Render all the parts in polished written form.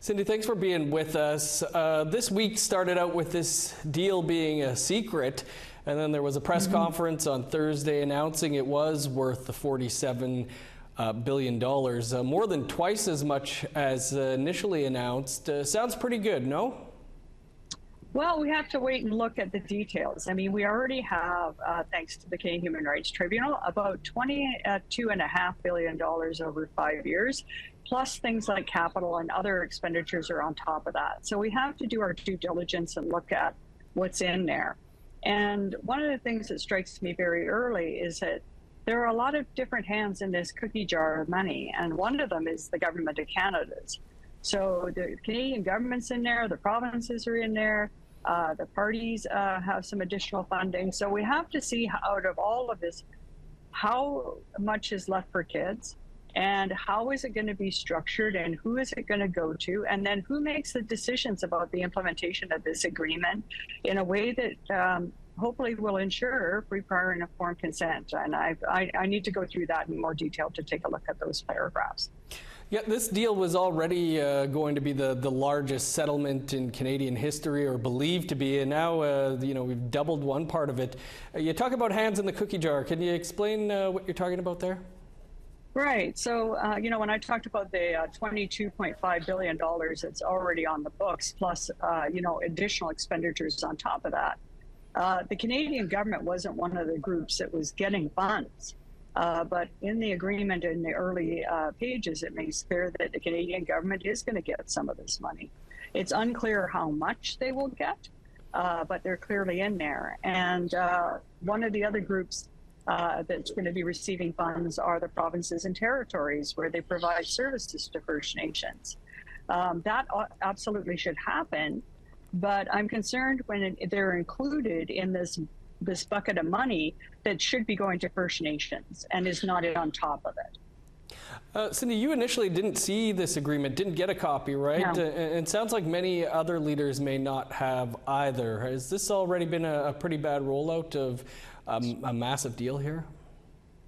Cindy, thanks for being with us. This week started out with this deal being a secret, and then there was a press conference on Thursday announcing it was worth the $47 billion, more than twice as much as initially announced. Sounds pretty good, no? Well, we have to wait and look at the details. I mean, we already have, thanks to the Canadian Human Rights Tribunal, about $22.5 billion over 5 years, plus things like capital and other expenditures are on top of that. So we have to do our due diligence and look at what's in there. And one of the things that strikes me very early is that there are a lot of different hands in this cookie jar of money, and one of them is the government of Canada's. So the Canadian government's in there, the provinces are in there, the parties have some additional funding. So we have to see out of all of this, how much is left for kids and how is it going to be structured and who is it going to go to, and then who makes the decisions about the implementation of this agreement in a way that hopefully will ensure free, prior, and informed consent. And I need to go through that in more detail to take a look at those paragraphs. Yeah, this deal was already going to be the largest settlement in Canadian history, or believed to be, and now we've doubled one part of it. You talk about hands in the cookie jar. Can you explain what you're talking about there? Right. So, when I talked about the $22.5 billion that's already on the books, plus, additional expenditures on top of that, the Canadian government wasn't one of the groups that was getting funds. But in the agreement in the early pages, it makes clear that the Canadian government is going to get some of this money. It's unclear how much they will get, but they're clearly in there. And one of the other groups that's going to be receiving funds are the provinces and territories, where they provide services to First Nations. That absolutely should happen, but I'm concerned when they're included in this bucket of money that should be going to First Nations and is not on top of it. Cindy, you initially didn't see this agreement, didn't get a copy, right? No. It sounds like many other leaders may not have either. Has this already been a pretty bad rollout of a massive deal here?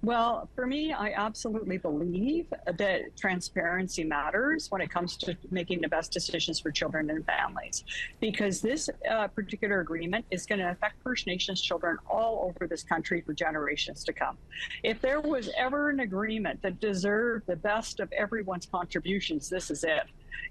Well, for me, I absolutely believe that transparency matters when it comes to making the best decisions for children and families, because this particular agreement is going to affect First Nations children all over this country for generations to come. If there was ever an agreement that deserved the best of everyone's contributions, this is it.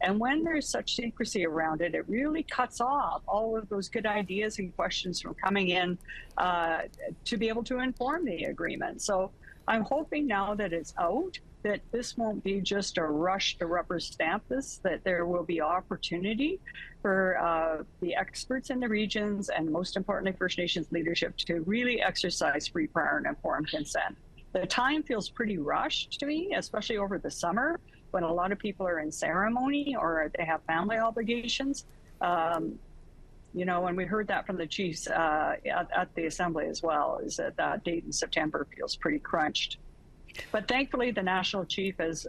And when there's such secrecy around it, it really cuts off all of those good ideas and questions from coming in to be able to inform the agreement. So I'm hoping now that it's out, that this won't be just a rush to rubber stamp this, that there will be opportunity for the experts in the regions and, most importantly, First Nations leadership to really exercise free, prior, and informed consent. The time feels pretty rushed to me, especially over the summer, when a lot of people are in ceremony or they have family obligations. And we heard that from the chiefs at the assembly as well, is that date in September feels pretty crunched. But thankfully, the national chief has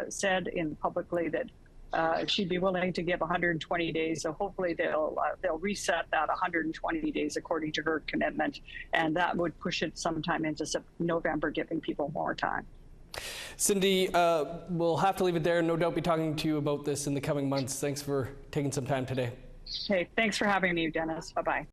said publicly that she'd be willing to give 120 days. So hopefully they'll reset that 120 days according to her commitment, and that would push it sometime into November, giving people more time. Cindy, we'll have to leave it there. No doubt be talking to you about this in the coming months. Thanks for taking some time today. Hey, thanks for having me, Dennis. Bye-bye.